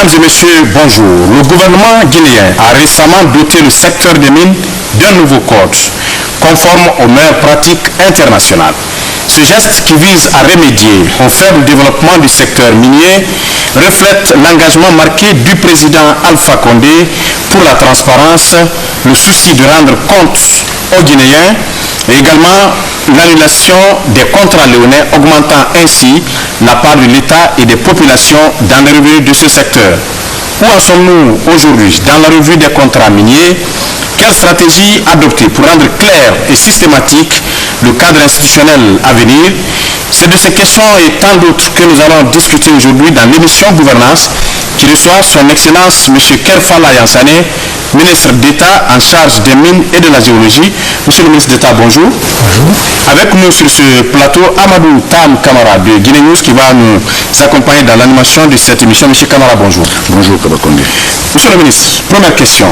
Mesdames et messieurs, bonjour. Le gouvernement guinéen a récemment doté le secteur des mines d'un nouveau code, conforme aux meilleures pratiques internationales. Ce geste qui vise à remédier au faible développement du secteur minier reflète l'engagement marqué du président Alpha Condé pour la transparence, le souci de rendre compte aux Guinéens et également l'annulation des contrats léonais, augmentant ainsi la part de l'État et des populations dans les revenus de ce secteur. Où en sommes-nous aujourd'hui dans la revue des contrats miniers? Quelle stratégie adopter pour rendre clair et systématique le cadre institutionnel à venir? C'est de ces questions et tant d'autres que nous allons discuter aujourd'hui dans l'émission Gouvernance qui reçoit son Excellence M. Kerfala Yansane, ministre d'État en charge des mines et de la géologie. Monsieur le ministre d'État, bonjour. Bonjour. Avec nous sur ce plateau, Amadou Tam Kamara de Guinée News qui va nous accompagner dans l'animation de cette émission. Monsieur Kamara, bonjour. Bonjour, Kabakonde. Monsieur le ministre, première question.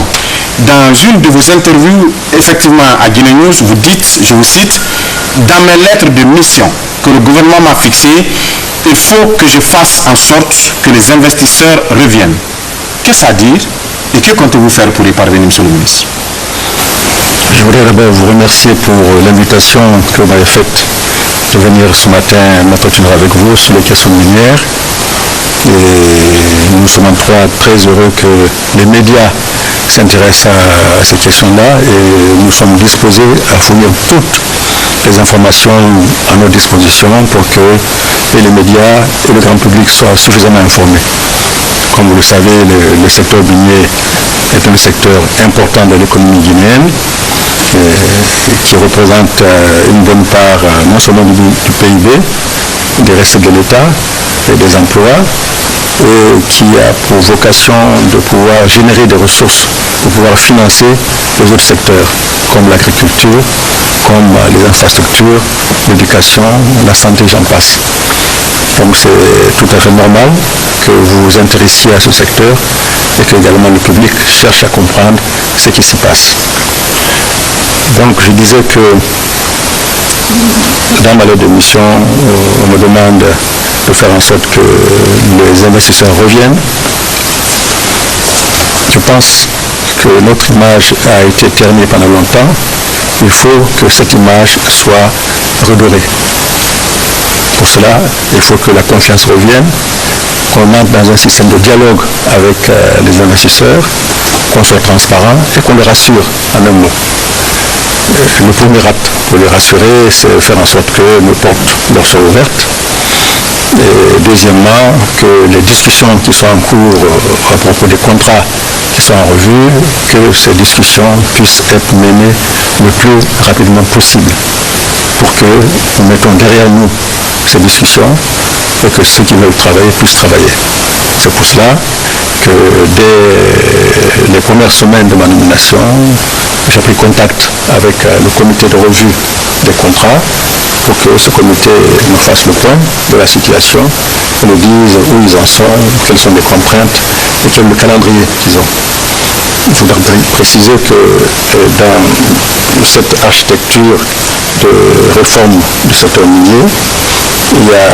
Dans une de vos interviews, effectivement, à Guinée News, vous dites, je vous cite, « Dans mes lettres de mission que le gouvernement m'a fixées, il faut que je fasse en sorte que les investisseurs reviennent. » Qu'est-ce à dire et que comptez-vous faire pour y parvenir, monsieur le ministre? Je voudrais d'abord vous remercier pour l'invitation que vous m'avez faite de venir ce matin m'entretenir avec vous sur les questions minières. Et nous sommes en très heureux que les médias s'intéressent à ces questions-là et nous sommes disposés à fournir toutes les informations à notre disposition pour que les médias et le grand public soient suffisamment informés. Comme vous le savez, le secteur minier est un secteur important de l'économie guinéenne qui représente une bonne part non seulement du PIB, des recettes de l'État et des emplois, et qui a pour vocation de pouvoir générer des ressources pour pouvoir financer les autres secteurs, comme l'agriculture, comme les infrastructures, l'éducation, la santé, j'en passe. Donc c'est tout à fait normal que vous vous intéressiez à ce secteur et que également le public cherche à comprendre ce qui s'y passe. Donc je disais que dans ma lettre de mission, on me demande de faire en sorte que les investisseurs reviennent. Je pense que notre image a été ternie pendant longtemps. Il faut que cette image soit redorée. Pour cela, il faut que la confiance revienne, qu'on entre dans un système de dialogue avec les investisseurs, qu'on soit transparent et qu'on les rassure en un mot. Le premier acte pour les rassurer, c'est faire en sorte que nos portes leur soient ouvertes. Et deuxièmement, que les discussions qui sont en cours à propos des contrats qui sont en revue, que ces discussions puissent être menées le plus rapidement possible pour que nous mettons derrière nous ces discussions et que ceux qui veulent travailler puissent travailler. C'est pour cela que dès les premières semaines de ma nomination, j'ai pris contact avec le comité de revue des contrats pour que ce comité nous fasse le point de la situation et nous dise où ils en sont, quelles sont les contraintes et quel est le calendrier qu'ils ont. Il faudra préciser que dans cette architecture de réforme du secteur minier, il y a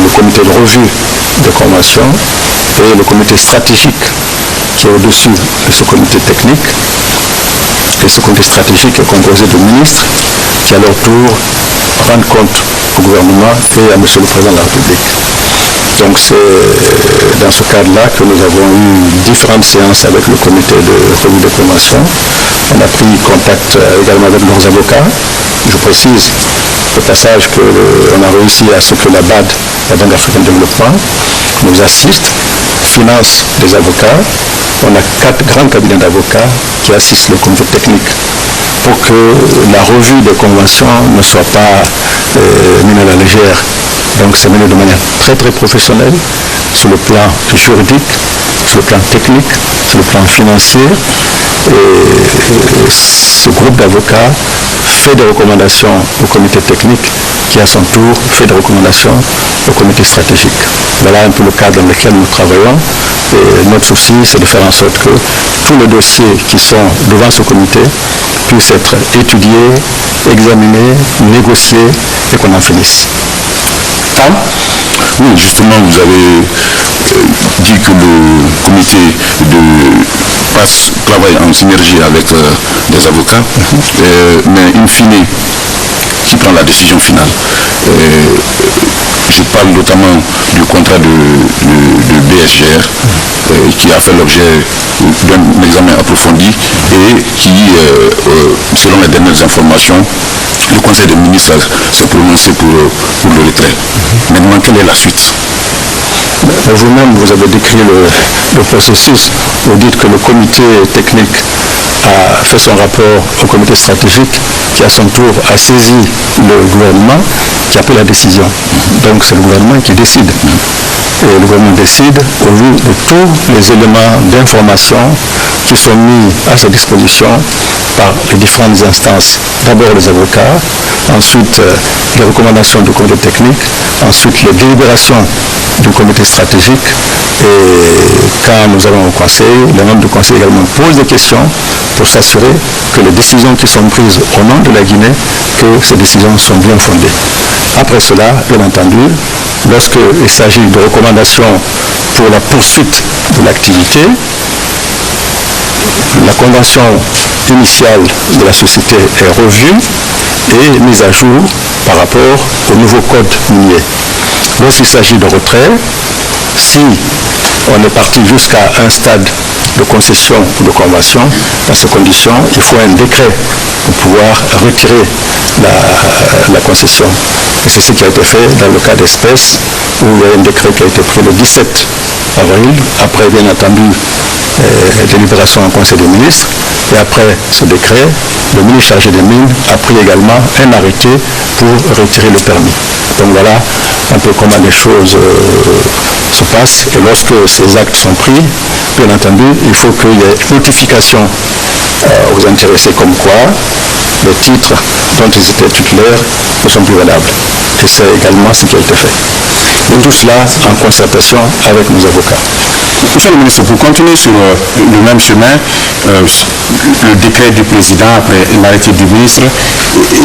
le comité de revue des conventions et le comité stratégique qui est au-dessus de ce comité technique. Et ce comité stratégique est composé de ministres qui à leur tour rendent compte au gouvernement et à M. le Président de la République. Donc c'est dans ce cadre-là que nous avons eu différentes séances avec le comité de revue des conventions. On a pris contact également avec leurs avocats. Je précise au passage qu'on a réussi à ce que la BAD, la Banque africaine de développement, nous assiste, finance des avocats. On a 4 grands cabinets d'avocats qui assistent le comité technique pour que la revue des conventions ne soit pas menée à la légère. Donc c'est mené de manière très professionnelle sur le plan juridique, sur le plan technique, sur le plan financier. Et ce groupe d'avocats fait des recommandations au comité technique qui à son tour fait des recommandations au comité stratégique. Voilà un peu le cadre dans lequel nous travaillons. Et notre souci, c'est de faire en sorte que tous les dossiers qui sont devant ce comité puissent être étudiés, examinés, négociés et qu'on en finisse. entame? Oui, justement, vous avez dit que le comité travaille en synergie avec des avocats, mais in fine, qui prend la décision finale. Je parle notamment du contrat de BSGR qui a fait l'objet d'un examen approfondi et qui, selon les dernières informations, le Conseil des ministres s'est prononcé pour le retrait. Maintenant, quelle est la suite? Vous-même, vous avez décrit le processus. Vous dites que le comité technique a fait son rapport au comité stratégique qui, à son tour, a saisi le gouvernement qui a pris la décision. Donc, c'est le gouvernement qui décide. Et le gouvernement décide au vu de tous les éléments d'information qui sont mis à sa disposition par les différentes instances. D'abord les avocats, ensuite les recommandations du comité technique, ensuite les délibérations du comité stratégique. Et quand nous allons au conseil, les membres du conseil également posent des questions pour s'assurer que les décisions qui sont prises au nom de la Guinée, que ces décisions sont bien fondées. Après cela, bien entendu, lorsqu'il s'agit de recommandations pour la poursuite de l'activité, la convention initiale de la société est revue et mise à jour par rapport au nouveau code minier. Lorsqu'il s'agit de retrait, si on est parti jusqu'à un stade de concession ou de convention, dans ces conditions, il faut un décret pour pouvoir retirer la concession. Et c'est ce qui a été fait dans le cas d'espèce, où il y a un décret qui a été pris le 17 avril, après bien entendu délibération en Conseil des ministres, et après ce décret, le ministre chargé des mines a pris également un arrêté pour retirer le permis. Donc voilà un peu comment les choses se passent, et lorsque ces actes sont pris, bien entendu, il faut qu'il y ait notification aux intéressés comme quoi les titres dont ils étaient titulaires ne sont plus valables. Et c'est également ce qui a été fait. Et tout cela en concertation avec nos avocats. Monsieur le ministre, pour continuer sur le même chemin, le décret du président après l'arrêté du ministre,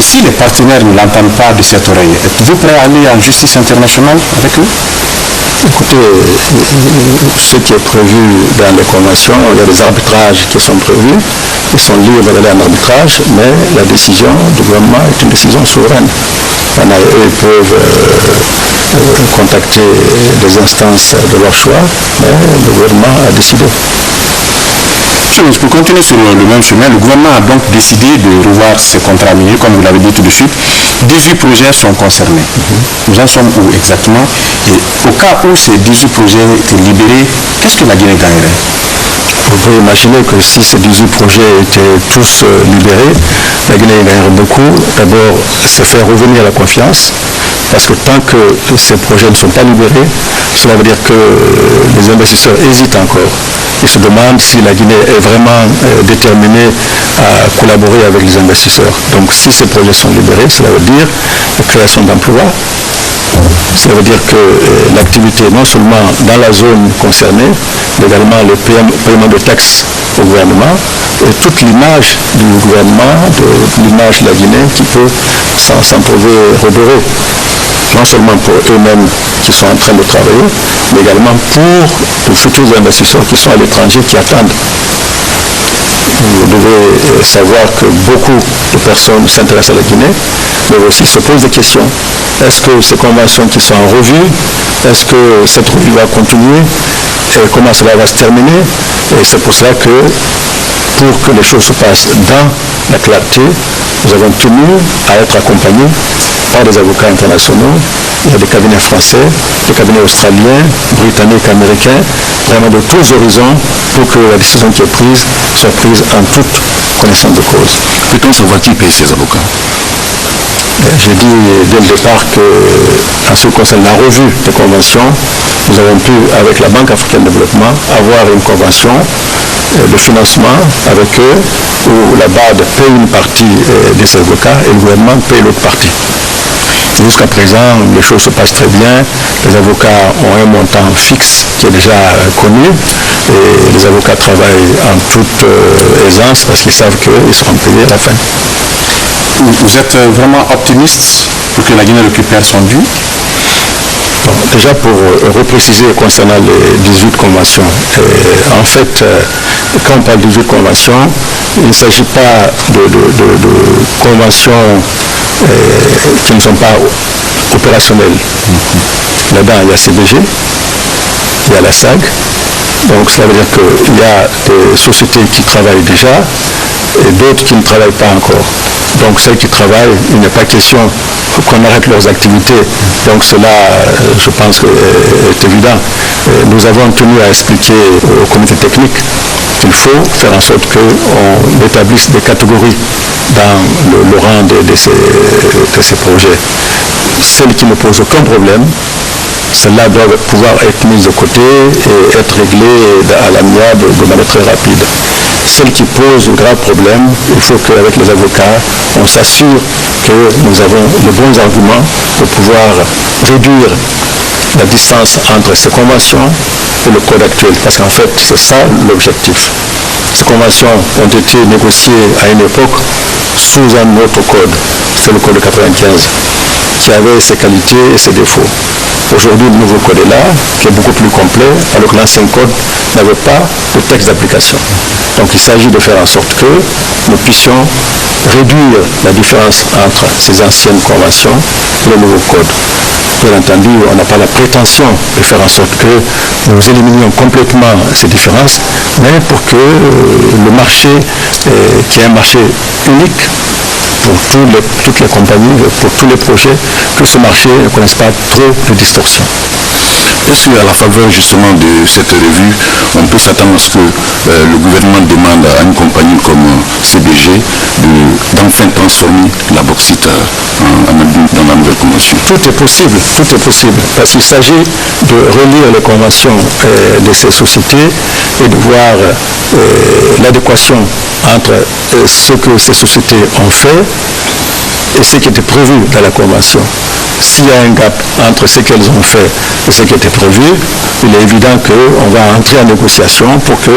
si les partenaires ne l'entendent pas de cette oreille, êtes-vous prêt à aller en justice internationale avec eux? Écoutez, ce qui est prévu dans les conventions, il y a des arbitrages qui sont prévus, ils sont libres d'aller en arbitrage, mais la décision du gouvernement est une décision souveraine. Eux peuvent contacter des instances de leur choix, mais le gouvernement a décidé. Pour continuer sur le même chemin, le gouvernement a donc décidé de revoir ses contrats miniers, comme vous l'avez dit tout de suite. 18 projets sont concernés. Nous en sommes où exactement? Et au cas où ces 18 projets étaient libérés, qu'est-ce que la Guinée gagnerait? Vous pouvez imaginer que si ces 18 projets étaient tous libérés, la Guinée gagnerait beaucoup. D'abord, c'est faire revenir la confiance, parce que tant que ces projets ne sont pas libérés, cela veut dire que les investisseurs hésitent encore. Ils se demandent si la Guinée est vraiment déterminée à collaborer avec les investisseurs. Donc si ces projets sont libérés, cela veut dire la création d'emplois. Cela veut dire que l'activité, non seulement dans la zone concernée, mais également le paiement de taxes au gouvernement et toute l'image du gouvernement, l'image de la Guinée qui peut s'en trouver redorée. Non seulement pour eux-mêmes qui sont en train de travailler, mais également pour les futurs investisseurs qui sont à l'étranger, qui attendent. Vous devez savoir que beaucoup de personnes s'intéressent à la Guinée, mais aussi se posent des questions. Est-ce que ces conventions qui sont en revue, est-ce que cette revue va continuer et comment cela va se terminer? Et c'est pour cela que, pour que les choses se passent dans la clarté, nous avons tenu à être accompagnés par des avocats internationaux. Il y a des cabinets français, des cabinets australiens, britanniques, américains, vraiment de tous horizons, pour que la décision qui est prise soit prise en toute connaissance de cause. Peut-on savoir qui paye ces avocats? J'ai dit dès le départ que, en ce qui concerne la revue des conventions, nous avons pu, avec la Banque africaine de développement, avoir une convention de financement avec eux, où la BAD paye une partie des avocats et le gouvernement paye l'autre partie. Jusqu'à présent, les choses se passent très bien. Les avocats ont un montant fixe qui est déjà connu et les avocats travaillent en toute aisance parce qu'ils savent qu'ils seront payés à la fin. Vous êtes vraiment optimiste pour que la Guinée récupère son dû? Déjà pour repréciser concernant les 18 conventions, en fait, quand on parle de 18 conventions, il ne s'agit pas de conventions qui ne sont pas opérationnelles. Là-dedans, il y a CBG, il y a la SAG, donc cela veut dire qu'il y a des sociétés qui travaillent déjà et d'autres qui ne travaillent pas encore. Donc celles qui travaillent, il n'est pas question qu'on arrête leurs activités. Donc cela, je pense, est évident. Nous avons tenu à expliquer au comité technique qu'il faut faire en sorte qu'on établisse des catégories dans le rang de ces projets. Celles qui ne posent aucun problème, celles-là doivent pouvoir être mises de côté et être réglées à l'amiable de manière très rapide. Celles qui posent un grave problème, il faut qu'avec les avocats, on s'assure que nous avons les bons arguments pour pouvoir réduire la distance entre ces conventions et le code actuel. Parce qu'en fait, c'est ça l'objectif. Ces conventions ont été négociées à une époque sous un autre code, c'est le code 95, qui avait ses qualités et ses défauts. Aujourd'hui, le nouveau code est là, qui est beaucoup plus complet, alors que l'ancien code n'avait pas de texte d'application. Donc il s'agit de faire en sorte que nous puissions réduire la différence entre ces anciennes conventions et le nouveau code. Bien entendu, on n'a pas la prétention de faire en sorte que nous éliminions complètement ces différences, mais pour que le marché, qui est un marché unique, pour toutes les compagnies, pour tous les projets, que ce marché ne connaisse pas trop de distorsions. Est-ce qu'à la faveur justement de cette revue, on peut s'attendre à ce que le gouvernement demande à une compagnie comme CBG d'enfin transformer la bauxite dans la nouvelle convention? Tout est possible, parce qu'il s'agit de relire les conventions de ces sociétés et de voir l'adéquation entre ce que ces sociétés ont fait et ce qui était prévu dans la convention. S'il y a un gap entre ce qu'elles ont fait et ce qui était prévu, il est évident qu'on va entrer en négociation pour que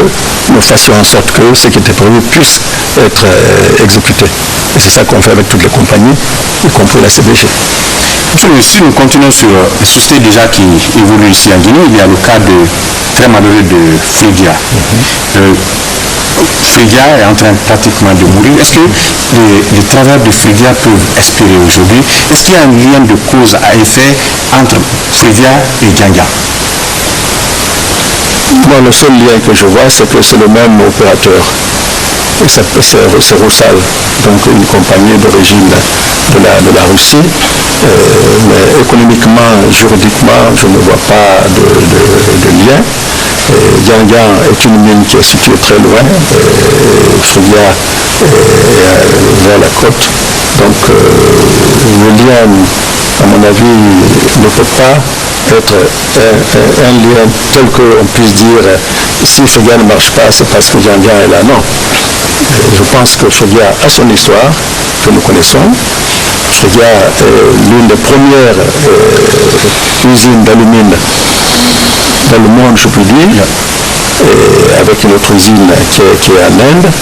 nous fassions en sorte que ce qui était prévu puisse être exécuté. Et c'est ça qu'on fait avec toutes les compagnies, y compris la CBG. Si nous continuons sur les sociétés déjà qui évoluent ici en Guinée, il y a le cas très malheureux de Frigia. Frigia est en train pratiquement de mourir. Est-ce que les travailleurs de Frigia peuvent espérer aujourd'hui? Est-ce qu'il y a un lien de cause à effet entre Frigia et Djanga? Moi, le seul lien que je vois, c'est que c'est le même opérateur. C'est Rusal, donc une compagnie d'origine de la Russie. Mais économiquement, juridiquement, je ne vois pas de lien. Djanga est une mine qui est située très loin, Frigia vers la côte. Donc le lien, à mon avis, ne peut pas être un lien tel qu'on puisse dire si Frigia ne marche pas, c'est parce que Djanga est là. Non. Je pense que Frigia a son histoire que nous connaissons. Frigia est l'une des premières usines d'alumine dans le monde, je peux dire, avec une autre usine qui est en Inde.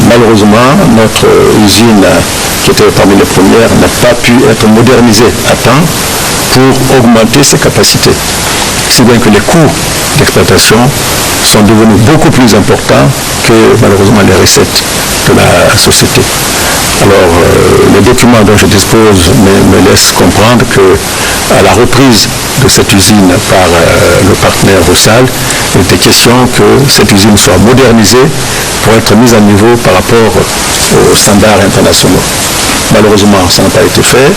Malheureusement, notre usine, qui était parmi les premières, n'a pas pu être modernisée à temps pour augmenter ses capacités. Si bien que les coûts d'exploitation sont devenus beaucoup plus importants que malheureusement les recettes de la société. Alors, les documents dont je dispose me laissent comprendre qu'à la reprise de cette usine par le partenaire Rusal, il était question que cette usine soit modernisée pour être mise à niveau par rapport aux standards internationaux. Malheureusement, ça n'a pas été fait.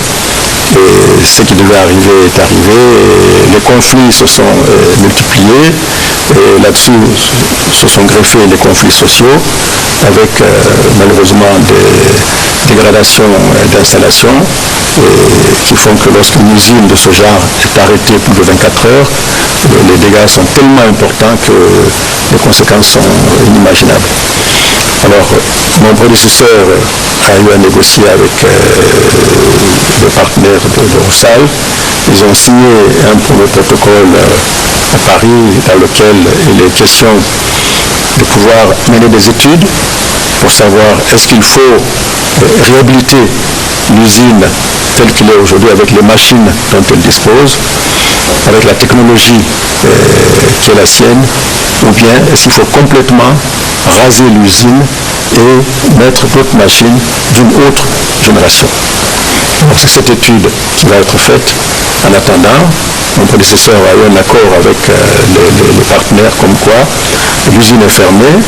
Et ce qui devait arriver est arrivé. Et les conflits se sont multipliés. Et là-dessus se sont greffés les conflits sociaux avec malheureusement des dégradations d'installations qui font que lorsqu'une usine de ce genre est arrêtée plus de 24 heures, les dégâts sont tellement importants que les conséquences sont inimaginables. Alors, mon prédécesseur a eu à négocier avec le partenaire de Rusal. Ils ont signé un premier protocole à Paris dans lequel il est question de pouvoir mener des études pour savoir est-ce qu'il faut réhabiliter l'usine telle qu'il est aujourd'hui, avec les machines dont elle dispose, avec la technologie qui est la sienne, ou bien est-ce qu'il faut complètement raser l'usine et mettre d'autres machines d'une autre génération. Donc c'est cette étude qui va être faite. En attendant, mon prédécesseur a eu un accord avec les partenaires comme quoi l'usine est fermée,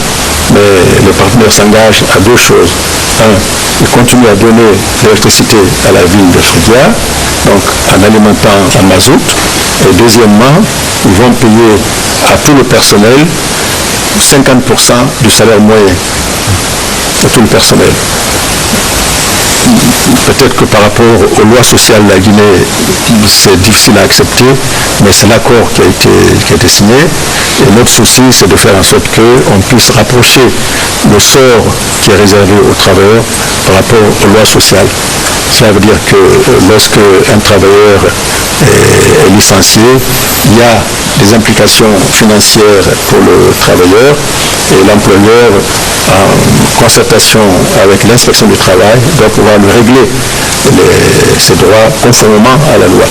mais les partenaires s'engagent à deux choses. Un, ils continuent à donner l'électricité à la ville de Fridia, donc en alimentant en mazout. Et deuxièmement, ils vont payer à tout le personnel 50% du salaire moyen de tout le personnel. Peut-être que par rapport aux lois sociales de la Guinée, c'est difficile à accepter, mais c'est l'accord qui a été signé. Et notre souci, c'est de faire en sorte qu'on puisse rapprocher le sort qui est réservé aux travailleurs par rapport aux lois sociales. Cela veut dire que lorsque un travailleur est licencié, il y a des implications financières pour le travailleur et l'employeur, en concertation avec l'inspection du travail, doit pouvoir lui régler ses droits conformément à la loi.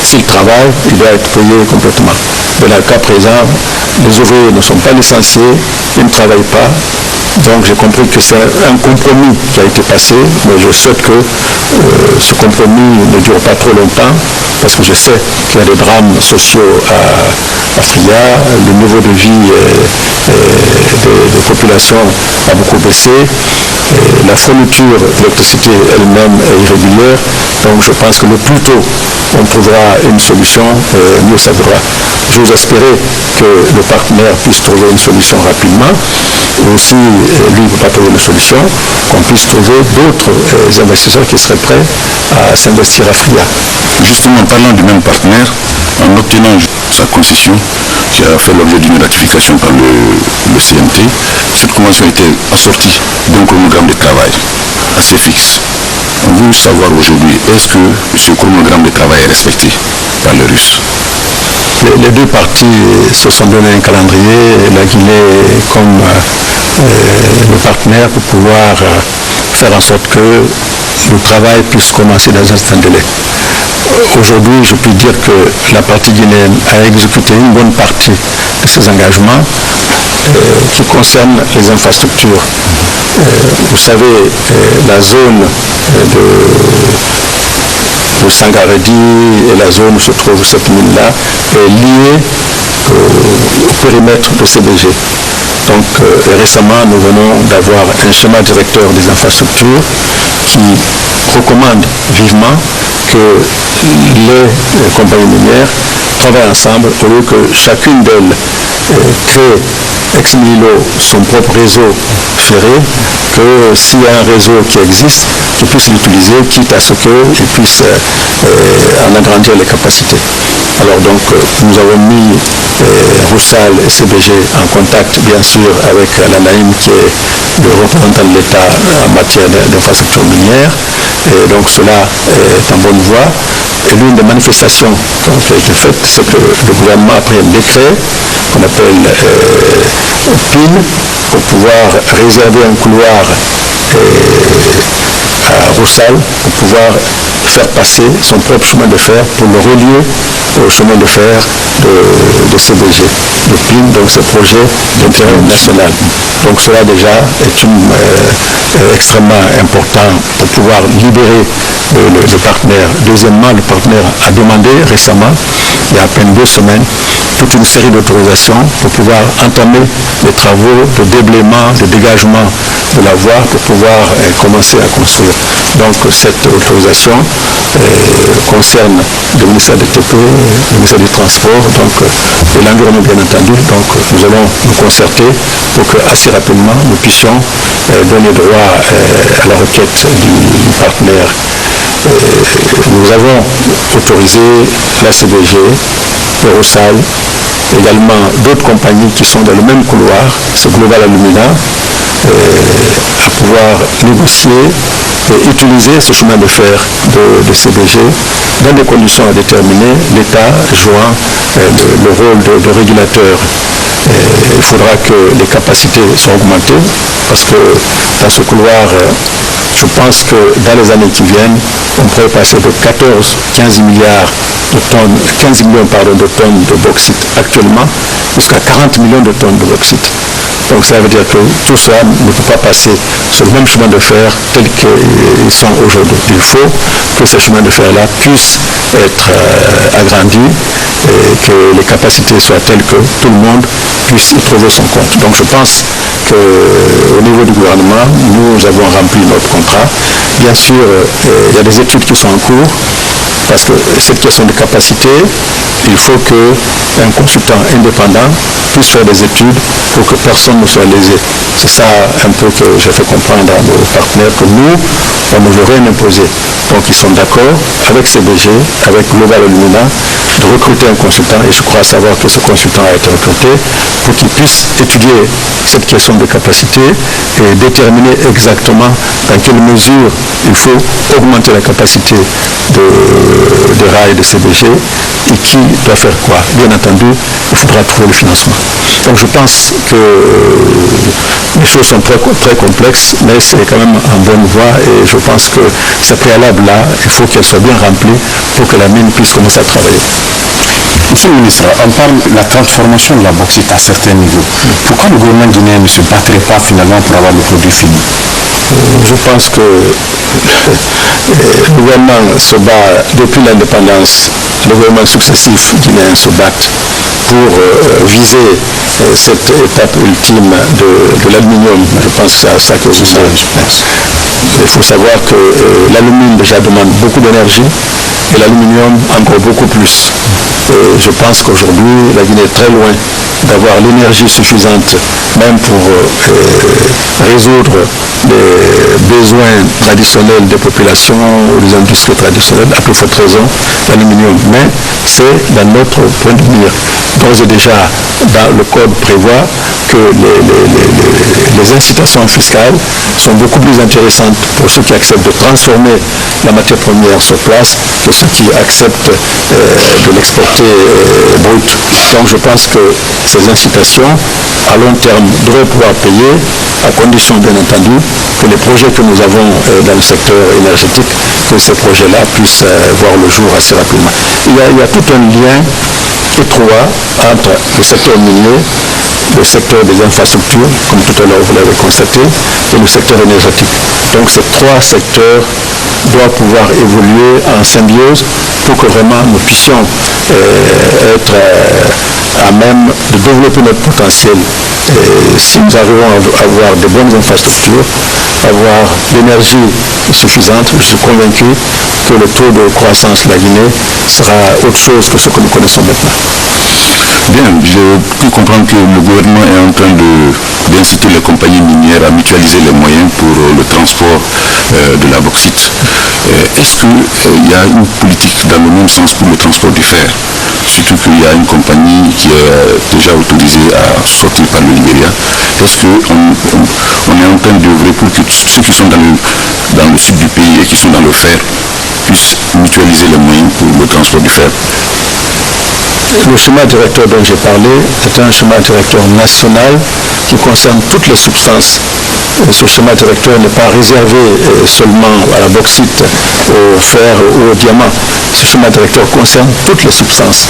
S'il travaille, il doit être payé complètement. Dans le cas présent, les ouvriers ne sont pas licenciés, ils ne travaillent pas. Donc j'ai compris que c'est un compromis qui a été passé, mais je souhaite que ce compromis ne dure pas trop longtemps, parce que je sais qu'il y a des drames sociaux à Fria, le niveau de vie des populations a beaucoup baissé, la fourniture d'électricité elle-même est irrégulière, donc je pense que le plus tôt on trouvera une solution, mieux ça sera. J'ose espérer que le partenaire puisse trouver une solution rapidement, et aussi lui ne peut pas trouver une solution, qu'on puisse trouver d'autres investisseurs qui seraient prêts à s'investir à Fria. Justement, parlant du même partenaire, en obtenant sa concession, qui a fait l'objet d'une ratification par le CNT, cette convention a été assortie d'un chronogramme de travail assez fixe. On veut savoir aujourd'hui, est-ce que ce chronogramme de travail est respecté par les Russes? Les deux parties se sont donné un calendrier, la Guinée comme le partenaire pour pouvoir faire en sorte que le travail puisse commencer dans un certain délai. Aujourd'hui, je peux dire que la partie guinéenne a exécuté une bonne partie de ses engagements qui concernent les infrastructures. Vous savez, la zone de Sangaredi et la zone où se trouve cette mine-là est liée au périmètre de CBG. Donc récemment, nous venons d'avoir un schéma directeur des infrastructures qui recommande vivement que les compagnies minières travaillent ensemble au lieu que chacune d'elles crée ex nihilo son propre réseau ferré, que s'il y a un réseau qui existe, qu'ils puissent l'utiliser, quitte à ce qu'ils puissent en agrandir les capacités. Alors donc, nous avons mis Roussal et CBG en contact, bien sûr, avec l'ANAIM, qui est le représentant de l'État en matière d'infrastructure minière. Et donc, cela est en bonne voie. Et l'une des manifestations qui a été faite, c'est que le gouvernement a pris un décret qu'on appelle PIN pour pouvoir réserver un couloir à Roussal pour pouvoir faire passer son propre chemin de fer pour le relier au chemin de fer de CBG, de PIN, donc ce projet d'intérêt national. Donc cela déjà est extrêmement important pour pouvoir libérer le partenaire. Deuxièmement, le partenaire a demandé récemment, il y a à peine 2 semaines, toute une série d'autorisations pour pouvoir entamer les travaux de déblaiement, de dégagement de la voie pour pouvoir commencer à construire. Donc cette autorisation concerne le ministère des TP, le ministère du Transport, donc, et l'environnement bien entendu. Donc nous allons nous concerter pour que assez rapidement nous puissions donner droit à la requête du partenaire. Nous avons autorisé la CBG, Roussal, également d'autres compagnies qui sont dans le même couloir, c'est Global Alumina, à pouvoir négocier et utiliser ce chemin de fer de CBG dans des conditions à déterminer, l'État jouant le rôle de régulateur. Il faudra que les capacités soient augmentées parce que dans ce couloir Je pense que dans les années qui viennent, on pourrait passer de 15 millions de tonnes de bauxite actuellement jusqu'à 40 millions de tonnes de bauxite. Donc ça veut dire que tout cela ne peut pas passer sur le même chemin de fer tel qu'ils sont aujourd'hui. Il faut que ces chemins de fer-là puissent être agrandis et que les capacités soient telles que tout le monde puisse y trouver son compte. Donc je pense qu'au niveau du gouvernement, nous avons rempli notre contrat. Bien sûr, il y a des études qui sont en cours, parce que cette question de capacité, il faut qu'un consultant indépendant puisse faire des études pour que personne ne soit lésé. C'est ça un peu que j'ai fait comprendre à nos partenaires, que nous, on ne veut rien imposer. Donc ils sont d'accord avec CBG, avec Global Alumina, de recruter un consultant, et je crois savoir que ce consultant a été recruté pour qu'il puisse étudier cette question de capacité et déterminer exactement dans quelle mesure il faut augmenter la capacité des rails de CBG et qui doit faire quoi. Bien entendu, il faudra trouver le financement. Donc je pense que les choses sont très, très complexes, mais c'est quand même en bonne voie, et je pense que ces préalables-là, il faut qu'elles soient bien remplies pour que la mine puisse commencer à travailler. Monsieur le ministre, on parle de la transformation de la bauxite à certains niveaux. Pourquoi le gouvernement guinéen ne se battrait pas finalement pour avoir le produit fini? Je pense que le gouvernement se bat depuis l'indépendance. Les gouvernements successifs guinéens se battent pour viser cette étape ultime de l'aluminium. Je pense que c'est à ça que je pense. Il faut savoir que l'aluminium déjà demande beaucoup d'énergie et l'aluminium encore beaucoup plus. Je pense qu'aujourd'hui, la Guinée est très loin d'avoir l'énergie suffisante, même pour résoudre les besoins traditionnels des populations ou des industries traditionnelles, à plus forte raison l'aluminium. Mais c'est dans notre point de mire. D'ores et déjà, le code prévoit que les incitations fiscales sont beaucoup plus intéressantes pour ceux qui acceptent de transformer la matière première sur place que ceux qui acceptent de l'exporter brut. Donc je pense que ces incitations, à long terme, devraient pouvoir payer, à condition bien entendu que les projets que nous avons dans le secteur énergétique, que ces projets-là puissent voir le jour assez rapidement. Il y a tout un lien étroit entre le secteur minier, le secteur des infrastructures, comme tout à l'heure vous l'avez constaté, et le secteur énergétique. Donc ces trois secteurs doivent pouvoir évoluer en symbiose pour que vraiment nous puissions être à même de développer notre potentiel. Et si nous arrivons à avoir de bonnes infrastructures, avoir l'énergie suffisante, je suis convaincu que le taux de croissance de la Guinée sera autre chose que ce que nous connaissons maintenant. Bien, j'ai pu comprendre que le gouvernement est en train d'inciter les compagnies minières à mutualiser les moyens pour le transport de la bauxite. Est-ce qu'il y a une politique dans le même sens pour le transport du fer? Surtout qu'il y a une compagnie qui est déjà autorisée à sortir par le Libéria. Est-ce qu'on est en train d'œuvrer pour que ceux qui sont dans le sud du pays et qui sont dans le fer puissent mutualiser les moyens pour le transport du fer? Le schéma directeur dont j'ai parlé est un schéma directeur national qui concerne toutes les substances. Ce schéma directeur n'est pas réservé seulement à la bauxite, au fer ou au diamant. Ce schéma directeur concerne toutes les substances.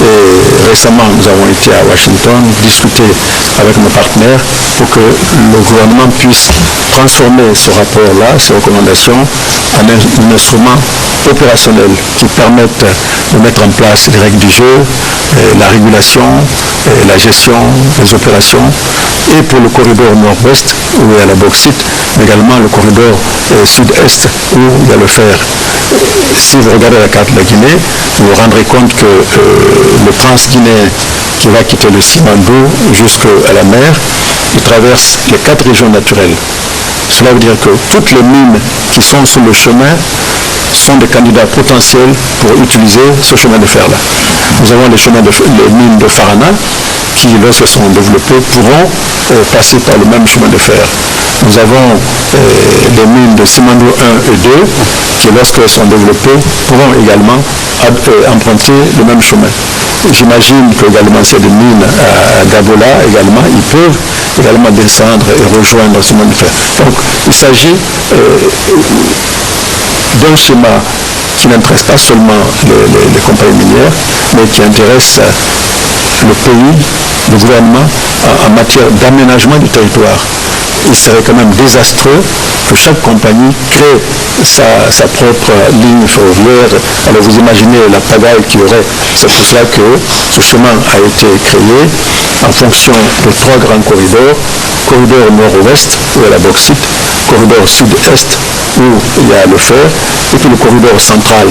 Et récemment, nous avons été à Washington discuter avec nos partenaires pour que le gouvernement puisse transformer ce rapport-là, ces recommandations, en un instrument opérationnel qui permette de mettre en place les règles du jeu, la régulation, la gestion des opérations, et pour le corridor nord-ouest où il y a la bauxite, mais également le corridor sud-est où il y a le fer. Si vous regardez la carte de la Guinée, vous vous rendrez compte que le transguinéen qui va quitter le Simandou jusqu'à la mer, il traverse les 4 régions naturelles. Cela veut dire que toutes les mines qui sont sur le chemin sont des candidats potentiels pour utiliser ce chemin de fer-là. Nous avons les mines de Farana qui, lorsqu'elles seront développées, pourront passer par le même chemin de fer. Nous avons les mines de Simandou 1 et 2 qui, lorsqu'elles sont développées, pourront également emprunter le même chemin. j'imagine que également s'il y a des mines à Gabola également, ils peuvent également descendre et rejoindre ce monde de fer. Donc il s'agit d'un schéma qui n'intéresse pas seulement les compagnies minières, mais qui intéresse le pays, le gouvernement, en matière d'aménagement du territoire. Il serait quand même désastreux que chaque compagnie crée sa propre ligne ferroviaire. Alors vous imaginez la pagaille qu'il y aurait. C'est pour cela que ce chemin a été créé en fonction de 3 grands corridors. Corridor nord-ouest, où il y a la bauxite, corridor sud-est, où il y a le fer, et puis le corridor central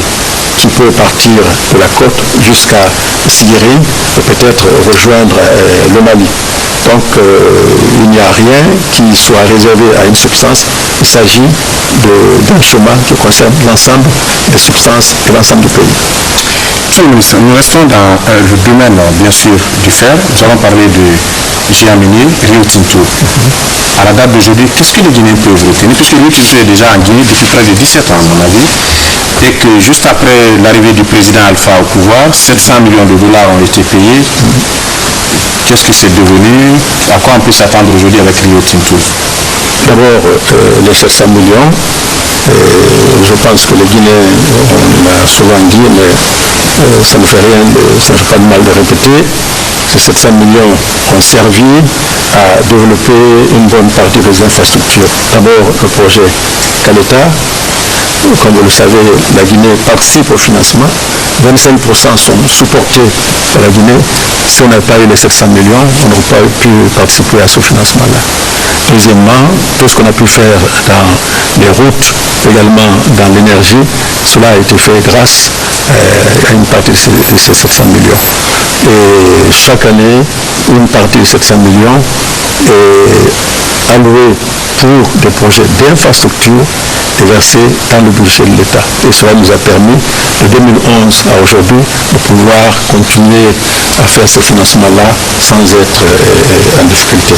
qui peut partir de la côte jusqu'à Siguérine et peut-être rejoindre le Mali. Donc il n'y a rien qui soit réservé à une substance. Il s'agit d'un chemin qui concerne l'ensemble des substances et l'ensemble du pays. Monsieur le ministre, nous restons dans le domaine, bien sûr, du fer. Nous allons parler de géant minier, Rio Tinto. À la date d'aujourd'hui, qu'est-ce que les Guinéens peuvent retenir? Puisque Rio Tinto est déjà en Guinée depuis près de 17 ans, à mon avis, et que juste après l'arrivée du président Alpha au pouvoir, 700 millions de dollars ont été payés. Qu'est-ce que c'est devenu? À quoi on peut s'attendre aujourd'hui avec Rio Tinto? D'abord, les 700 millions, je pense que les Guinéens, on l'a souvent dit, mais ça ne fait rien, ça ne fait pas de mal de répéter. Ces 700 millions ont servi à développer une bonne partie des infrastructures. D'abord, le projet Caleta. Comme vous le savez, la Guinée participe au financement. 25% sont supportés par la Guinée. Si on n'a pas eu les 700 millions, on n'aurait pas pu participer à ce financement-là. Deuxièmement, tout ce qu'on a pu faire dans les routes, également dans l'énergie, cela a été fait grâce à une partie de ces 700 millions. Et chaque année, une partie de 700 millions est allouée pour des projets d'infrastructure et versée dans le budget de l'État. Et cela nous a permis, de 2011 à aujourd'hui, de pouvoir continuer à faire ce financement-là sans être en difficulté.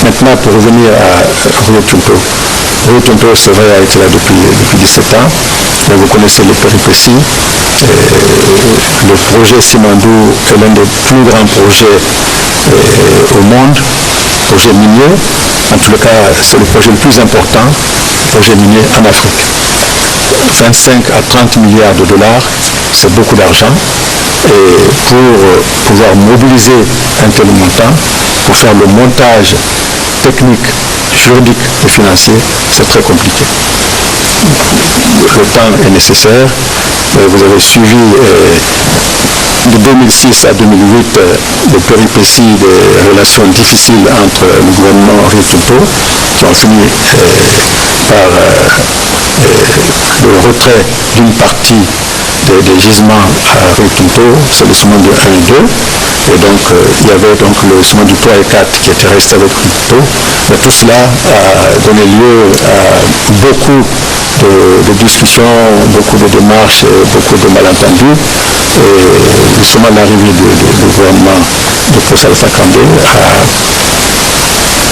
Maintenant, pour revenir à Rio Tinto. Rio Tinto, c'est vrai, a été là depuis 17 ans. Mais vous connaissez les péripéties. Le projet Simandou est l'un des plus grands projets au monde, projet minier. En tout cas, c'est le projet le plus important, projet minier en Afrique. 25 à 30 milliards de dollars, c'est beaucoup d'argent. Et pour pouvoir mobiliser un tel montant, pour faire le montage technique, juridique et financier, c'est très compliqué. Le temps est nécessaire. Vous avez suivi de 2006 à 2008 les péripéties des relations difficiles entre le gouvernement Rio Tinto, qui ont fini par le retrait d'une partie des gisements à Rio Tinto, c'est le Simandou 1 et 2. Et donc, il y avait donc le Simandou 3 et 4 qui étaient restés avec Rio Tinto. Mais tout cela a donné lieu à beaucoup de discussions, beaucoup de démarches, beaucoup de malentendus. Et justement, l'arrivée du gouvernement de Kossa Alpha Condé a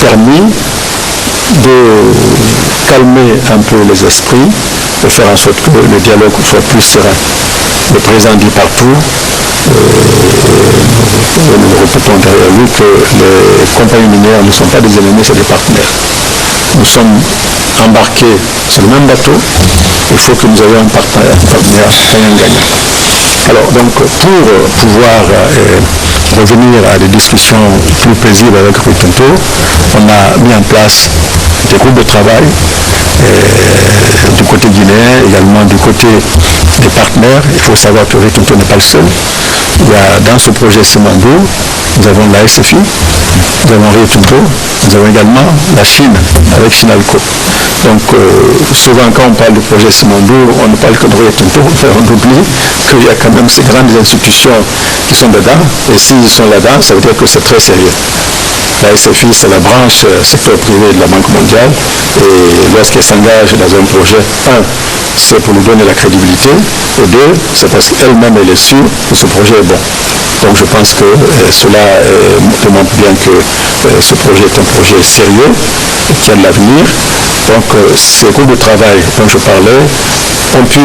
permis de calmer un peu les esprits, de faire en sorte que le dialogue soit plus serein. Le président dit partout, et nous répétons derrière lui, que les compagnies minières ne sont pas des ennemis, c'est des partenaires. Nous sommes embarqués sur le même bateau, il faut que nous ayons un partenaire gagnant-gagnant. Alors donc, pour pouvoir revenir à des discussions plus paisibles avec Rio Tinto, on a mis en place des groupes de travail du côté guinéen, également du côté des partenaires. Il faut savoir que Rio Tinto n'est pas le seul. Il y a dans ce projet Simandou, nous avons la SFI, nous avons Rio Tinto, nous avons également la Chine avec Chinalco. Donc souvent quand on parle du projet Simandou, on ne parle que de Rio Tinto, on oublie qu'il y a quand même ces grandes institutions qui sont dedans, et s'ils sont là-dedans, ça veut dire que c'est très sérieux. La SFI, c'est la branche secteur privé de la Banque mondiale, et lorsqu'elle s'engage dans un projet, c'est pour lui donner la crédibilité, et deux, c'est parce qu'elle-même elle est sûre que ce projet est bon. Donc je pense que cela démontre bien que ce projet est un projet sérieux, qui a de l'avenir. Donc ces groupes de travail dont je parlais ont pu,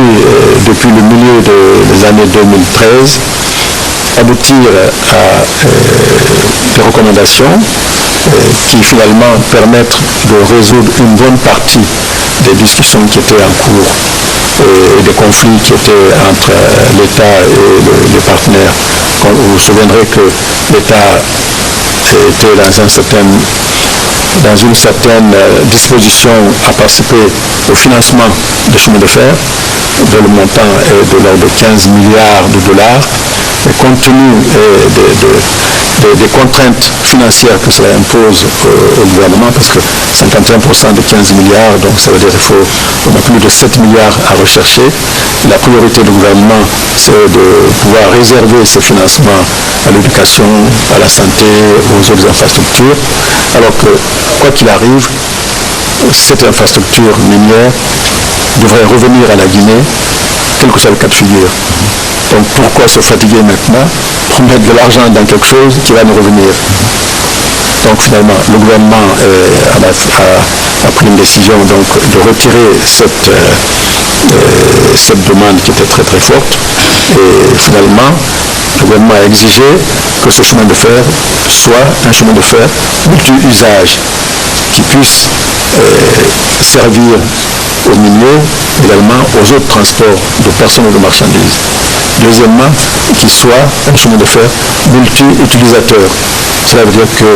depuis le milieu des années 2013, aboutir à des recommandations qui finalement permettent de résoudre une bonne partie des discussions qui étaient en cours et des conflits qui étaient entre l'État et les partenaires. Vous vous souviendrez que l'État était dans une certaine disposition à participer au financement des chemins de fer, dont le montant est de l'ordre de 15 milliards de dollars. Et compte tenu des contraintes financières que cela impose au gouvernement, parce que 51% de 15 milliards, donc ça veut dire qu'on a plus de 7 milliards à rechercher. La priorité du gouvernement, c'est de pouvoir réserver ces financements à l'éducation, à la santé, aux autres infrastructures, alors que, quoi qu'il arrive, cette infrastructure minière devrait revenir à la Guinée, quel que soit le cas de figure. Donc pourquoi se fatiguer maintenant pour mettre de l'argent dans quelque chose qui va nous revenir? Donc finalement, le gouvernement a pris une décision donc, de retirer cette demande qui était très très forte. Et finalement, le gouvernement a exigé que ce chemin de fer soit un chemin de fer multi-usage qui puisse servir aux miniers, également aux autres transports de personnes ou de marchandises. Deuxièmement, qu'il soit un chemin de fer multi-utilisateur. Cela veut dire que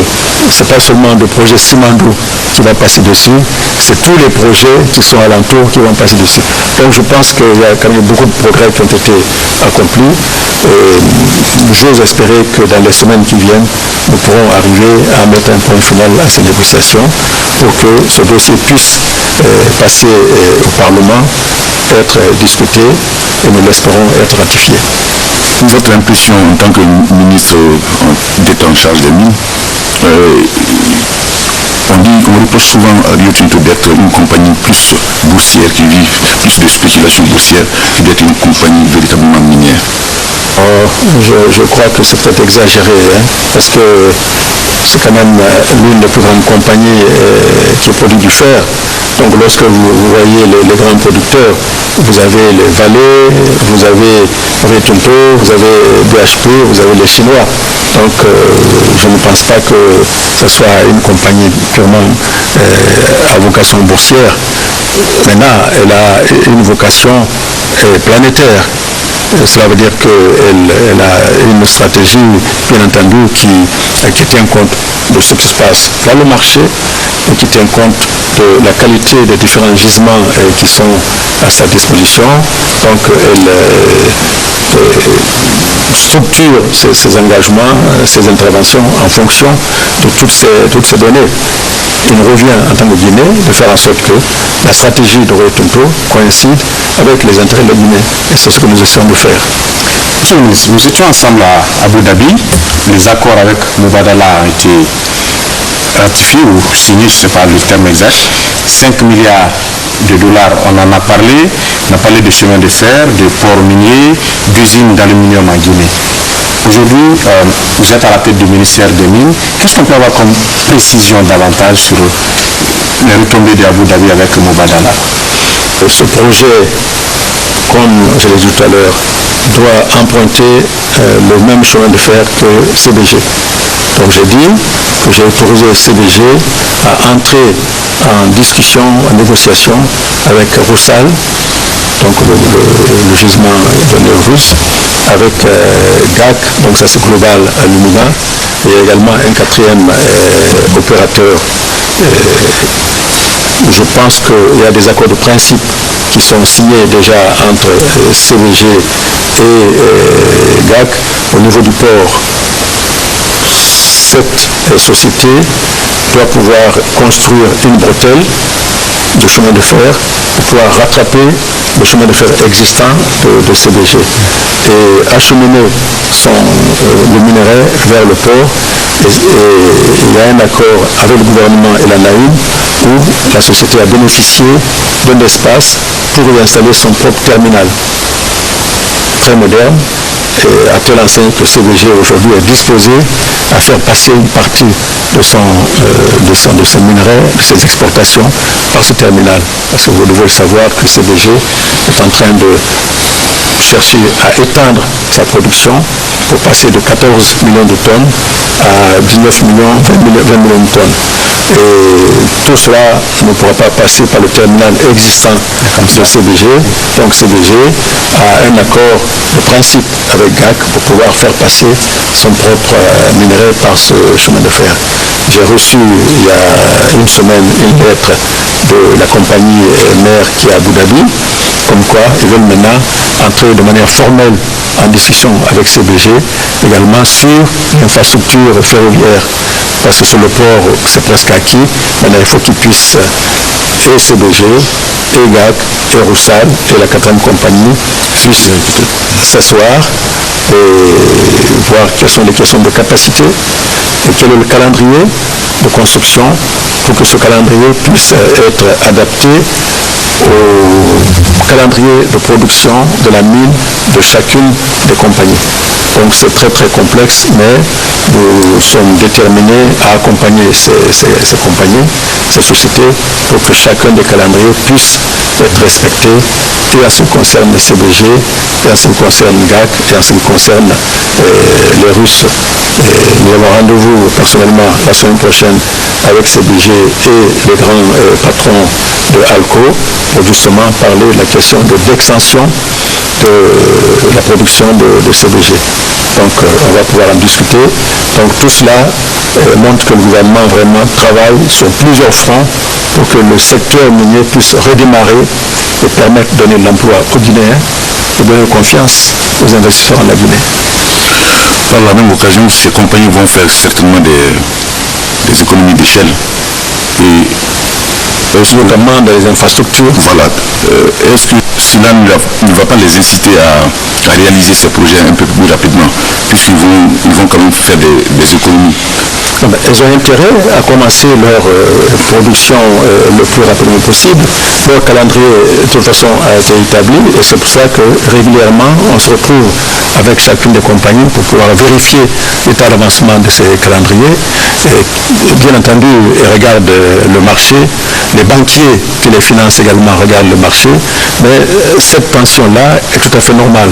ce n'est pas seulement le projet Simandou qui va passer dessus, c'est tous les projets qui sont alentours qui vont passer dessus. Donc je pense qu'il y a quand même beaucoup de progrès qui ont été accomplis. J'ose espérer que dans les semaines qui viennent, nous pourrons arriver à mettre un point final à ces négociations pour que ce dossier puisse passer au Parlement, être discuté et nous l'espérons être ratifié. Votre impression en tant que ministre d'État en charge des mines, on reproche souvent à Rio Tinto d'être une compagnie plus boursière, qui vit plus de spéculation boursière, que d'être une compagnie véritablement minière. Je crois que c'est peut-être exagéré, parce que c'est quand même l'une des plus grandes compagnies qui produit du fer. Donc lorsque vous voyez les grands producteurs, vous avez les Vale, vous avez Rio Tinto, vous avez BHP, vous avez les Chinois. Donc je ne pense pas que ce soit une compagnie purement à vocation boursière. Maintenant, elle a une vocation planétaire. Cela veut dire qu'elle a une stratégie, bien entendu, qui tient compte de ce qui se passe dans le marché et qui tient compte de la qualité des différents gisements qui sont à sa disposition. Donc, elle structure ses engagements, ses interventions en fonction de toutes ces données. Il nous revient en tant que Guinée de faire en sorte que la stratégie de Rio Tinto coïncide avec les intérêts de la Guinée. Et c'est ce que nous essayons de faire. Monsieur le ministre, nous étions ensemble à Abu Dhabi. Les accords avec Mubadala ont été ratifiés ou signés, je ne sais pas le terme exact. 5 milliards de dollars, on en a parlé. On a parlé de chemins de fer, de ports miniers, d'usines d'aluminium en Guinée. Aujourd'hui, vous êtes à la tête du ministère des Mines. Qu'est-ce qu'on peut avoir comme précision davantage sur les retombées d'Abu Dhabi avec Mubadala? Ce projet, comme je l'ai dit tout à l'heure, doit emprunter le même chemin de fer que CBG. Donc j'ai dit que j'ai autorisé CBG à entrer en discussion, en négociation avec Rusal, donc le gisement de l'Union russe, avec GAC, donc ça c'est Global Alumina, et également un quatrième opérateur. Je pense qu'il y a des accords de principe qui sont signés déjà entre CBG et GAC au niveau du port. Cette société doit pouvoir construire une bretelle de chemin de fer pour pouvoir rattraper le chemin de fer existant de CBG et acheminer le minerai vers le port. Et il y a un accord avec le gouvernement et la Naïm où la société a bénéficié d'un espace pour y installer son propre terminal. très moderne, et à telle enseigne que CBG aujourd'hui est disposé à faire passer une partie de ses minerais, de ses exportations par ce terminal. Parce que vous devez le savoir que CBG est en train de chercher à étendre sa production pour passer de 14 millions de tonnes à 19 millions, 20 millions de tonnes. Et tout cela ne pourra pas passer par le terminal existant de CBG. Donc CBG a un accord de principe avec GAC pour pouvoir faire passer son propre minerai par ce chemin de fer. J'ai reçu il y a une semaine une lettre de la compagnie mère qui est à Abu Dhabi, comme quoi ils veulent maintenant entrer de manière formelle en discussion avec CBG, également sur l'infrastructure ferroviaire, parce que sur le port, c'est presque acquis. Maintenant, il faut qu'ils puissent, et CBG, et GAC, et Roussal, et la 4e compagnie, puissent s'asseoir et voir quelles sont les questions de capacité et quel est le calendrier de construction pour que ce calendrier puisse être adapté au calendrier de production de la mine de chacune des compagnies. Donc c'est très très complexe, mais nous sommes déterminés à accompagner ces compagnies, ces sociétés, pour que chacun des calendriers puisse être respecté, et en ce qui concerne les CBG, et en ce qui concerne GAC, et en ce qui concerne les Russes. Nous avons rendez-vous personnellement la semaine prochaine avec CBG et les grands patrons de ALCO pour justement parler de la question d'extension de la production de CBG. Donc on va pouvoir en discuter. Donc tout cela montre que le gouvernement vraiment travaille sur plusieurs fronts pour que le secteur minier puisse redémarrer et permettre de donner de l'emploi aux Guinéens et donner confiance aux investisseurs en la Guinée. Par la même occasion, ces compagnies vont faire certainement des économies d'échelle. Et notamment dans les infrastructures. Voilà. Est-ce que cela ne va pas les inciter à réaliser ces projets un peu plus rapidement, puisqu'ils vont quand même faire des économies? Elles ont intérêt à commencer leur production le plus rapidement possible. Leur calendrier, de toute façon, a été établi et c'est pour ça que régulièrement, on se retrouve avec chacune des compagnies pour pouvoir vérifier l'état d'avancement de ces calendriers. Et, bien entendu, ils regardent le marché. Les banquiers qui les financent également regardent le marché. Mais cette tension-là est tout à fait normale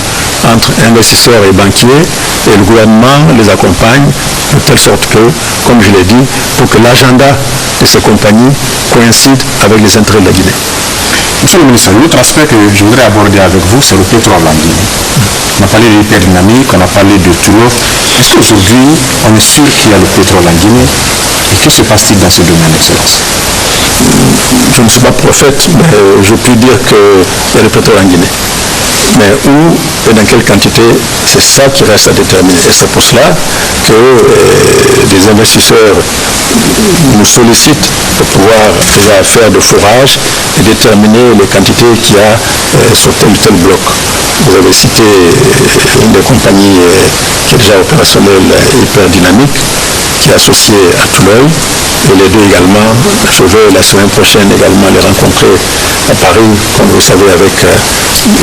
entre investisseurs et banquiers et le gouvernement les accompagne de telle sorte que, comme je l'ai dit, pour que l'agenda de ces compagnies coïncide avec les intérêts de la Guinée. Monsieur le ministre, l'autre aspect que je voudrais aborder avec vous, c'est le pétrole en Guinée. On a parlé de l'hyperdynamique, on a parlé de Tullow. Est-ce qu'aujourd'hui, on est sûr qu'il y a le pétrole en Guinée? Et que se passe-t-il dans ce domaine, Excellence? Je ne suis pas prophète, mais je puis dire qu'il y a le pétrole en Guinée. Mais où et dans quelle quantité, c'est ça qui reste à déterminer. Et c'est pour cela que des investisseurs nous sollicitent pour pouvoir déjà faire de forage et déterminer les quantités qu'il y a sur tel ou tel bloc. Vous avez cité une des compagnies qui est déjà opérationnelle, Hyperdynamique, qui est associée à Touloy. Et les deux également, je vais la semaine prochaine également les rencontrer à Paris, comme vous savez, avec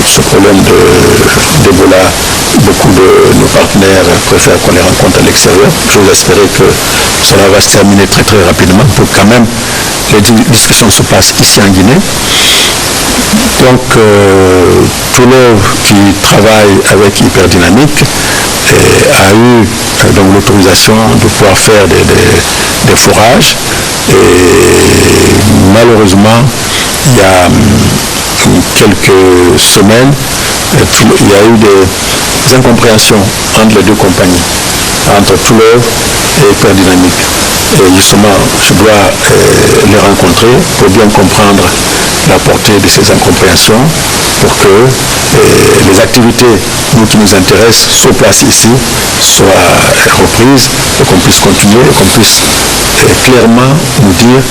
ce problème d'Ebola. Beaucoup de nos partenaires préfèrent qu'on les rencontre à l'extérieur. J'ose espérer que cela va se terminer très très rapidement pour que quand même les discussions se passent ici en Guinée. Donc, Toulouse, qui travaille avec Hyperdynamique, a eu donc l'autorisation de pouvoir faire des forages. Et malheureusement, il y a quelques semaines, il y a eu des incompréhensions entre les deux compagnies, entre Toulouse et Hyperdynamique. Et justement, je dois les rencontrer pour bien comprendre la portée de ces incompréhensions, pour que les activités qui nous intéressent sur place ici soient reprises et qu'on puisse continuer et qu'on puisse clairement nous dire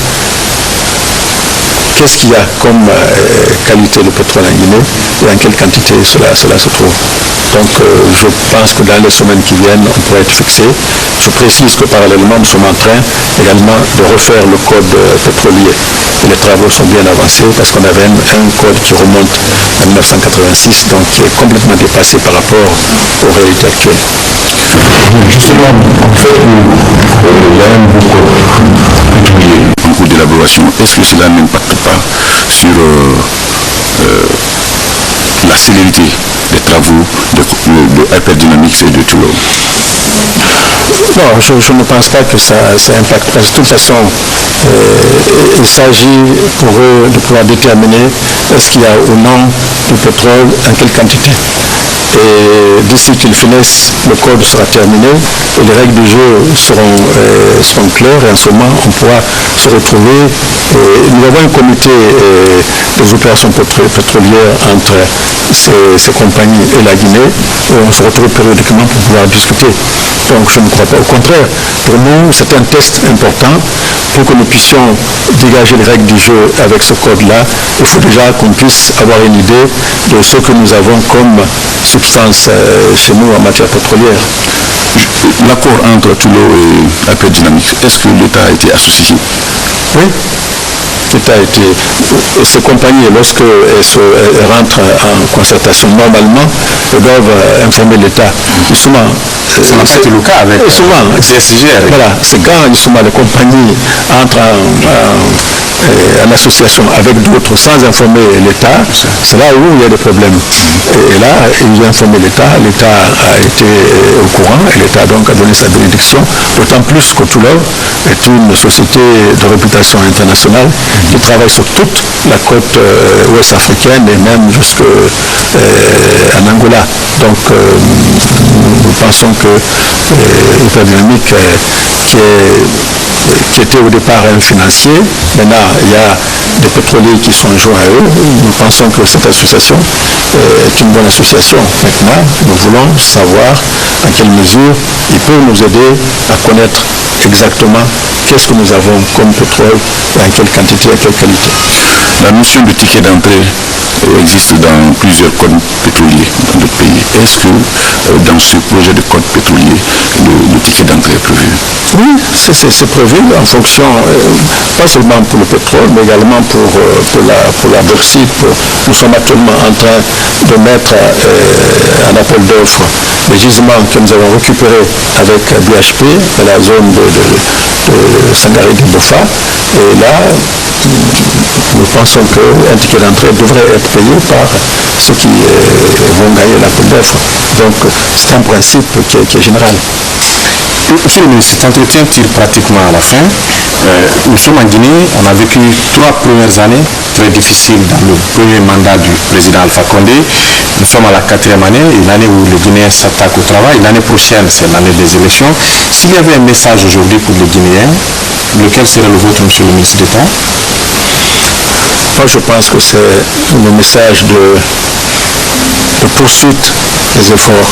qu'est-ce qu'il y a comme qualité de pétrole en Guinée et en quelle quantité cela se trouve. Donc je pense que dans les semaines qui viennent, on pourrait être fixé. Je précise que parallèlement, nous sommes en train également de refaire le code pétrolier. Et les travaux sont bien avancés parce qu'on avait un code qui remonte à 1986, donc qui est complètement dépassé par rapport aux réalités actuelles. Justement, en fait, il y a un nouveau code pétrolier en cours d'élaboration. Est-ce que cela n'impacte pas sur la célérité des travaux de Hyperdynamics et de Tullow? Non, je ne pense pas que ça impacte. Parce que de toute façon, il s'agit pour eux de pouvoir déterminer est-ce qu'il y a ou non du pétrole, en quelle quantité. Et d'ici qu'ils finissent, le code sera terminé et les règles du jeu seront claires et en ce moment on pourra se retrouver. Nous avons un comité des opérations pétrolières entre ces compagnies et la Guinée et on se retrouve périodiquement pour pouvoir discuter. Donc je ne crois pas. Au contraire, pour nous c'est un test important pour que nous puissions dégager les règles du jeu avec ce code-là. Il faut déjà qu'on puisse avoir une idée de ce que nous avons comme substance chez nous en matière pétrolière. L'accord entre Tullow et Hyperdynamics, est-ce que l'État a été associé? Oui. L'État a été. Ces compagnies, lorsqu'elles rentrent en concertation, normalement, elles doivent informer l'État. Souvent, ça n'a pas été le cas avec CSGR. Voilà, c'est quand justement les compagnies entrent en association avec d'autres sans informer l'État, c'est là où il y a des problèmes. Et là, ils ont informé l'État a été au courant et l'État donc a donné sa bénédiction, d'autant plus que Tullow est une société de réputation internationale qui travaille sur toute la côte ouest africaine et même jusqu'en Angola. Donc nous pensons que Hyperdynamics qui était au départ un financier, maintenant il y a des pétroliers qui sont joints à eux. Nous pensons que cette association est une bonne association. Maintenant, nous voulons savoir en quelle mesure il peut nous aider à connaître exactement qu'est-ce que nous avons comme pétrole, en quelle quantité, à quelle qualité. La notion de ticket d'entrée existe dans plusieurs codes pétroliers dans d'autres pays. Est-ce que dans ce projet de code pétrolier, le ticket d'entrée est prévu? Oui, c'est prévu en fonction, pas seulement pour le pétrole, mais également pour la bauxite. Nous sommes actuellement en train de mettre un appel d'offres des gisements que nous avons récupérés avec BHP dans la zone de Sangaré-Bofa. Et là, nous pensons qu'un ticket d'entrée devrait être payé par ceux qui vont gagner l'appel d'offres. Donc c'est un principe qui est général. Monsieur le ministre, cet entretien tire pratiquement à la fin. Nous sommes en Guinée, on a vécu 3 premières années très difficiles dans le premier mandat du président Alpha Condé. Nous sommes à la 4e année, une année où les Guinéens s'attaquent au travail. L'année prochaine, c'est l'année des élections. S'il y avait un message aujourd'hui pour les Guinéens, lequel serait le vôtre, monsieur le ministre d'État? Moi, je pense que c'est le message de poursuite des efforts.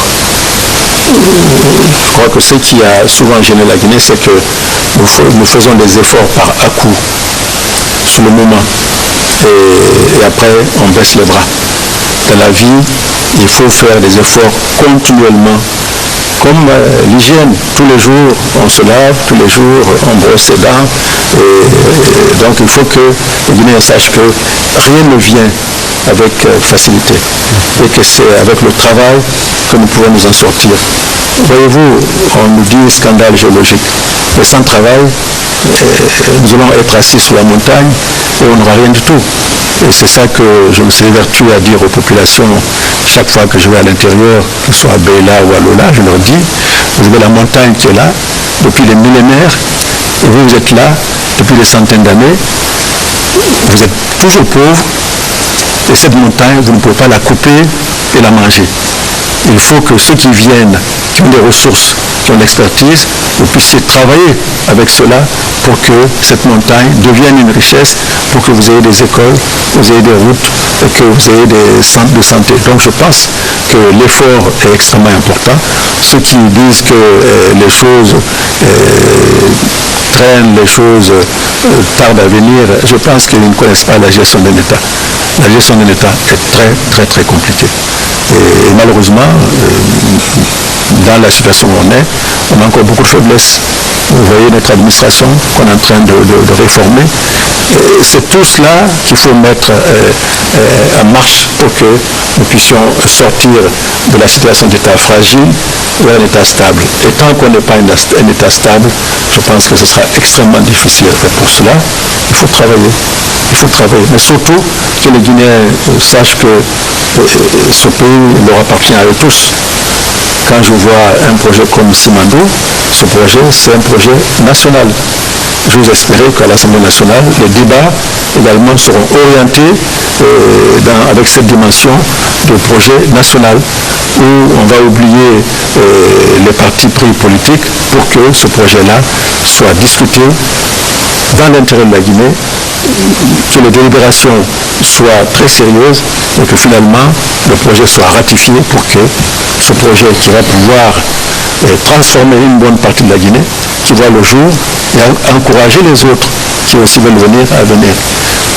Je crois que ce qui a souvent gêné la Guinée, c'est que nous faisons des efforts par à-coup, sur le moment, et après on baisse les bras. Dans la vie, il faut faire des efforts continuellement, comme l'hygiène. Tous les jours, on se lave, tous les jours, on brosse ses dents. Et donc il faut que les Guinéens sachent que rien ne vient avec facilité et que c'est avec le travail que nous pouvons nous en sortir. Voyez-vous, on nous dit scandale géologique, mais sans travail, nous allons être assis sur la montagne et on n'aura rien du tout. Et c'est ça que je me suis évertué à dire aux populations chaque fois que je vais à l'intérieur, que ce soit à Beila ou à Lola, je leur dis, vous avez la montagne qui est là depuis des millénaires et vous êtes là depuis des centaines d'années, vous êtes toujours pauvres et cette montagne, vous ne pouvez pas la couper et la manger. Il faut que ceux qui viennent, qui ont des ressources, qui ont l'expertise, vous puissiez travailler avec cela pour que cette montagne devienne une richesse, pour que vous ayez des écoles, vous ayez des routes et que vous ayez des centres de santé. Donc je pense que l'effort est extrêmement important. Ceux qui disent que les choses traînent les choses, tardent à venir, je pense qu'ils ne connaissent pas la gestion d'un État. La gestion d'un État est très compliquée. Et malheureusement, dans la situation où on a encore beaucoup de faiblesses. Vous voyez notre administration qu'on est en train de réformer. C'est tout cela qu'il faut mettre en marche pour que nous puissions sortir de la situation d'État fragile vers un État stable. Et tant qu'on n'est pas un État stable, je pense que ce sera extrêmement difficile. Et pour cela, il faut travailler. Il faut travailler. Mais surtout que les Guinéens sachent que ce pays leur appartient à eux tous. Quand je vois un projet comme Simandou, ce projet, c'est un projet national. Je vous espérer qu'à l'Assemblée nationale, les débats également seront orientés avec cette dimension de projet national, où on va oublier les partis pris politiques pour que ce projet-là soit discuté dans l'intérêt de la Guinée, que les délibérations soient très sérieuses et que finalement le projet soit ratifié pour que ce projet qui va pouvoir transformer une bonne partie de la Guinée, qui voit le jour, et encourager les autres qui aussi veulent venir à venir.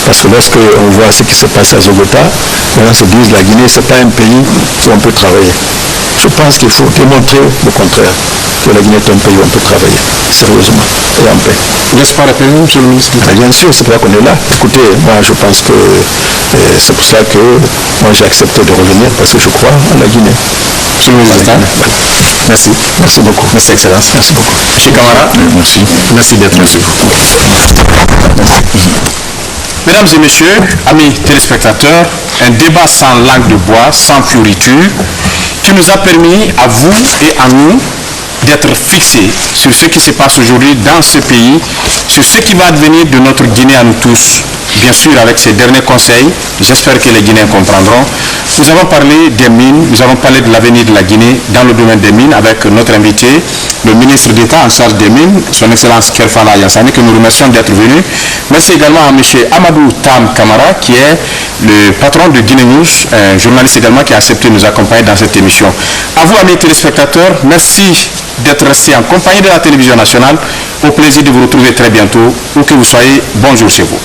Parce que lorsqu'on voit ce qui se passe à Zogota, les gens se disent la Guinée, ce n'est pas un pays où on peut travailler. Je pense qu'il faut démontrer le contraire, que la Guinée est un pays où on peut travailler sérieusement et en paix. N'est-ce pas répéter, M. le ministre? Bien sûr, c'est pour ça qu'on est là. Écoutez, moi je pense que c'est pour ça que moi j'ai accepté de revenir, parce que je crois en la Guinée. M. le ministre d'État, merci. Merci beaucoup. Merci, Excellence. Merci beaucoup. M. Camara, Merci. merci d'être là. Mesdames et messieurs, amis téléspectateurs, un débat sans langue de bois, sans fioriture, qui nous a permis à vous et à nous d'être fixés sur ce qui se passe aujourd'hui dans ce pays, sur ce qui va advenir de notre Guinée à nous tous. Bien sûr, avec ces derniers conseils, j'espère que les Guinéens comprendront. Nous avons parlé des mines, nous avons parlé de l'avenir de la Guinée dans le domaine des mines avec notre invité, le ministre d'État en charge des mines, son Excellence Kerfala Yassani, que nous remercions d'être venu. Merci également à M. Amadou Tam Kamara, qui est le patron de Guinée News, un journaliste également qui a accepté de nous accompagner dans cette émission. À vous, amis téléspectateurs, merci d'être restés en compagnie de la télévision nationale. Au plaisir de vous retrouver très bientôt. Où que vous soyez, bonjour chez vous.